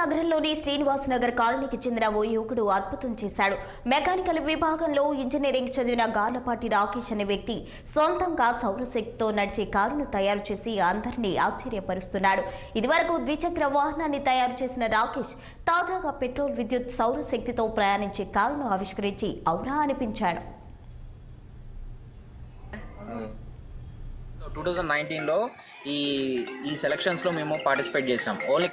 నగరంలోని శ్రీనివాస్ నగర్ కాలనీకి చెందిన ఓ యువకుడు అద్భుతం చేశాడు. మెకానికల్ విభాగంలో ఇంజనీరింగ్ చదివిన గార్లపాటి రాకేష్ అనే వ్యక్తి సొంతంగా సౌరశక్తితో నడిచే కారును తయారు చేసి అందరినీ ఆశ్చర్యపరుస్తున్నాడు. ఇదివరకు ద్విచక్ర వాహనాన్ని తయారు చేసిన రాకేష్ తాజాగా పెట్రోల్, విద్యుత్, సౌరశక్తితో ప్రయాణించే కారును ఆవిష్కరించి ఔరా అనిపించాడు. 2019లో ఈ సెలక్షన్స్ లో మేము పార్టిసిపేట్ చేసినాం. ఓన్లీ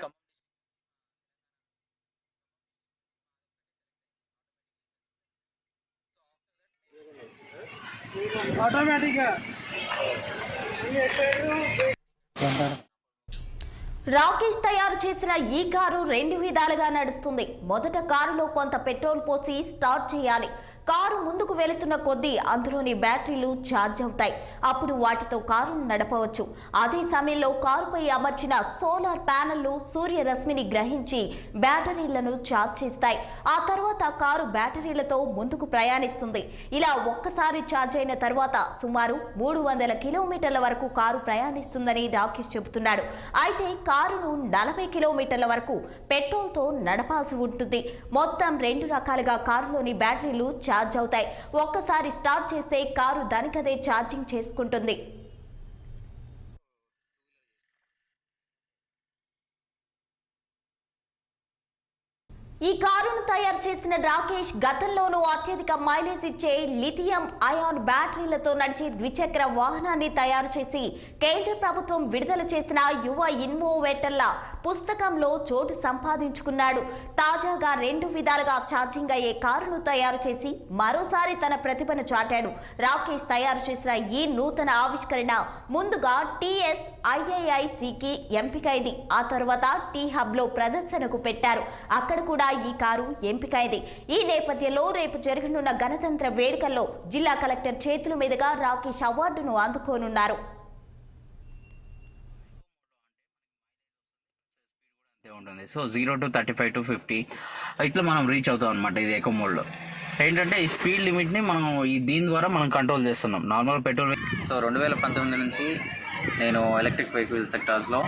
రాకేష్ తయారు చేసిన ఈ కారు 2 విధాలుగా నడుస్తుంది. మొదట కారులో కొంత పెట్రోల్ పోసి స్టార్ట్ చేయాలి. కారు ముందుకు వెళుతున్న కొద్దీ అందులోని బ్యాటరీలు ఛార్జ్ అవుతాయి. అప్పుడు వాటితో కారును నడపవచ్చు. అదే సమయంలో కారుపై అమర్చిన సోలార్ ప్యానెళ్లు సూర్యరశ్మిని గ్రహించి బ్యాటరీలను ఛార్జ్ చేస్తాయి. ఆ తర్వాత కారు బ్యాటరీలతో ముందుకు ప్రయాణిస్తుంది. ఇలా ఒక్కసారి ఛార్జ్ అయిన తర్వాత సుమారు 300 కిలోమీటర్ల వరకు కారు ప్రయాణిస్తుందని రాకేష్ చెబుతున్నాడు. అయితే కారును 40 కిలోమీటర్ల వరకు పెట్రోల్తో నడపాల్సి ఉంటుంది. మొత్తం 2 రకాలుగా కారులోని బ్యాటరీలు ఛార్జ్ అవుతాయి. ఒక్కసారి స్టార్ట్ చేస్తే కారు దానికదే ఛార్జింగ్ చేసుకుంటుంది. ఈ కారును తయారు చేసిన రాకేష్ గతంలోనూ అత్యధిక మైలేజ్ ఇచ్చే లిథియం అయాన్ బ్యాటరీలతో నడిచే ద్విచక్ర వాహనాన్ని తయారు చేసి కేంద్ర ప్రభుత్వం విడుదల చేసిన యువ ఇన్నోవేటర్ల పుస్తకంలో చోటు సంపాదించుకున్నాడు. తాజాగా 2 విధాలుగా ఛార్జింగ్ అయ్యే కారును తయారు చేసి మరోసారి తన ప్రతిభను చాటాడు. రాకేష్ తయారు చేసిన ఈ నూతన ఆవిష్కరణ ముందుగా TSIAICకి ఎంపికైంది. ఆ తర్వాత టీ హబ్ లో ప్రదర్శనకు పెట్టారు. అక్కడ కూడా ఈ కారు ఎంపికైంది. ఈ నేపథ్యంలో రేపు జరగనున్న గణతంత్ర వేడుకల్లో జిల్లా కలెక్టర్ చేతుల మీదుగా రాకేష్ అవార్డును అందుకోనున్నారు. సో 0 to 35 to 50 ఇట్లా మనం రీచ్ అవుతాం అనమాట. ఇది ఎకో మోడ్లో ఏంటంటే ఈ స్పీడ్ లిమిట్ని మనం దీని ద్వారా మనం కంట్రోల్ చేస్తున్నాం. Normal petrol. సో 2019 నుంచి నేను ఎలక్ట్రిక్ వెహికల్ సెక్టార్స్లో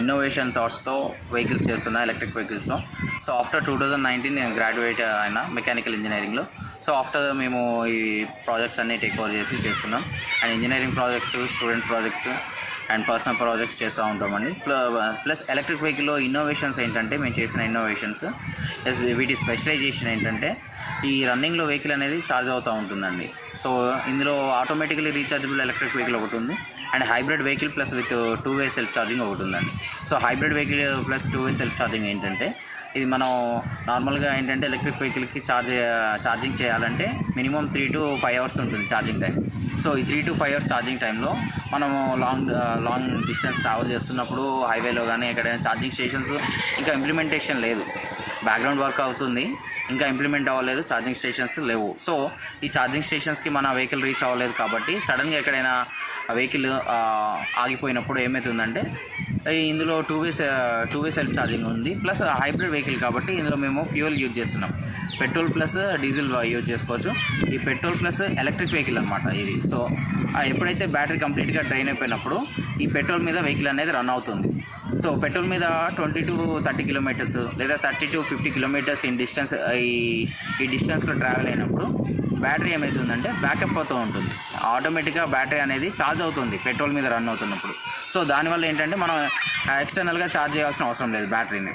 ఇన్నోవేషన్ థాట్స్తో వెహికల్స్ చేస్తున్నా, ఎలక్ట్రిక్ వెహికల్స్లో. సో ఆఫ్టర్ 2019 నేను గ్రాడ్యుయేట్ అయినా మెకానికల్ ఇంజనీరింగ్లో. సో ఆఫ్టర్ మేము ఈ ప్రాజెక్ట్స్ అన్నీ టేక్ ఓవర్ చేస్తున్నాం. And engineering projects, student projects and personal projects చేస్తూ ఉంటామండి. ప్లస్ ఎలక్ట్రిక్ వెహికల్లో ఇన్నోవేషన్స్ ఏంటంటే మేము చేసిన ఇన్నోవేషన్స్ వీటి స్పెషలైజేషన్ ఏంటంటే ఈ రన్నింగ్లో వెహికల్ అనేది ఛార్జ్ అవుతూ ఉంటుందండి. సో ఇందులో ఆటోమేటికలీ రీఛార్జబుల్ ఎలక్ట్రిక్ వెహికల్ ఒకటి ఉంది and hybrid vehicle plus with two way self charging ఒకటి ఉందండి. So hybrid vehicle plus two way self charging ఏంటంటే ఇది మనం నార్మల్గా ఏంటంటే ఎలక్ట్రిక్ వెహికల్కి ఛార్జింగ్ చేయాలంటే మినిమం 3 to 5 అవర్స్ ఉంటుంది ఛార్జింగ్ టైం. సో ఈ 3 to 5 అవర్స్ ఛార్జింగ్ టైంలో మనము లాంగ్ డిస్టెన్స్ ట్రావెల్ చేస్తున్నప్పుడు హైవేలో కానీ ఎక్కడైనా ఛార్జింగ్ స్టేషన్స్ ఇంకా ఇంప్లిమెంటేషన్ లేదు. బ్యాక్గ్రౌండ్ వర్క్ అవుతుంది, ఇంకా ఇంప్లిమెంట్ అవ్వలేదు, ఛార్జింగ్ స్టేషన్స్ లేవు. సో ఈ ఛార్జింగ్ స్టేషన్స్కి మన వెహికల్ రీచ్ అవ్వలేదు కాబట్టి సడన్గా ఎక్కడైనా వెహికల్ ఆగిపోయినప్పుడు ఏమవుతుందంటే ఇందులో 2-వే సెల్ఫ్ ఛార్జింగ్ ఉంది. ప్లస్ హైబ్రిడ్ వెహికల్ కాబట్టి ఇందులో మేము ఫ్యూయల్ యూజ్ చేస్తున్నాం. పెట్రోల్ ప్లస్ డీజిల్ యూజ్ చేసుకోవచ్చు. ఈ పెట్రోల్ ప్లస్ ఎలక్ట్రిక్ వెహికల్ అనమాట ఇది. సో ఎప్పుడైతే బ్యాటరీ కంప్లీట్గా డ్రైన్ అయిపోయినప్పుడు ఈ పెట్రోల్ మీద వెహికల్ అనేది రన్ అవుతుంది. సో పెట్రోల్ మీద 20 to 30 కిలోమీటర్స్ లేదా 30 to 50 కిలోమీటర్స్ ఈ డిస్టెన్స్లో ట్రావెల్ అయినప్పుడు బ్యాటరీ ఏమవుతుందంటే బ్యాకప్ అవుతూ ఉంటుంది. ఆటోమేటిక్గా బ్యాటరీ అనేది ఛార్జ్ అవుతుంది పెట్రోల్ మీద రన్ అవుతున్నప్పుడు. సో దానివల్ల ఏంటంటే మనం ఎక్స్టర్నల్గా ఛార్జ్ చేయాల్సిన అవసరం లేదు బ్యాటరీని.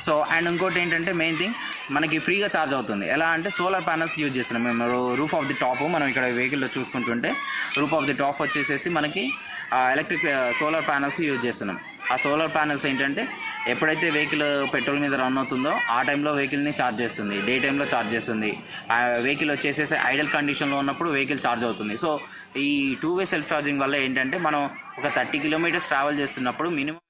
సో అండ్ ఇంకోటి ఏంటంటే మెయిన్ థింగ్ మనకి ఫ్రీగా ఛార్జ్ అవుతుంది. ఎలా అంటే సోలార్ ప్యానల్స్ యూజ్ చేస్తున్నాం మేము. రూఫ్ ఆఫ్ ది టాప్ మనం ఇక్కడ వెహికల్లో చూసుకుంటుంటే రూఫ్ ఆఫ్ ది టాప్ వచ్చేసేసి మనకి ఎలక్ట్రిక్ సోలార్ ప్యానల్స్ యూజ్ చేస్తున్నాం. ఆ సోలార్ ప్యానల్స్ ఏంటంటే ఎప్పుడైతే వెహికల్ పెట్రోల్ మీద రన్ అవుతుందో ఆ టైంలో వెహికల్ని ఛార్జ్ చేస్తుంది, డే టైంలో ఛార్జ్ చేస్తుంది. ఆ వెహికల్ వచ్చేసేసి ఐడల్ కండిషన్లో ఉన్నప్పుడు వెహికల్ ఛార్జ్ అవుతుంది. సో ఈ 2-వే సెల్ఫ్ ఛార్జింగ్ వల్ల ఏంటంటే మనం ఒక 30 కిలోమీటర్స్ ట్రావెల్ చేస్తున్నప్పుడు మినిమం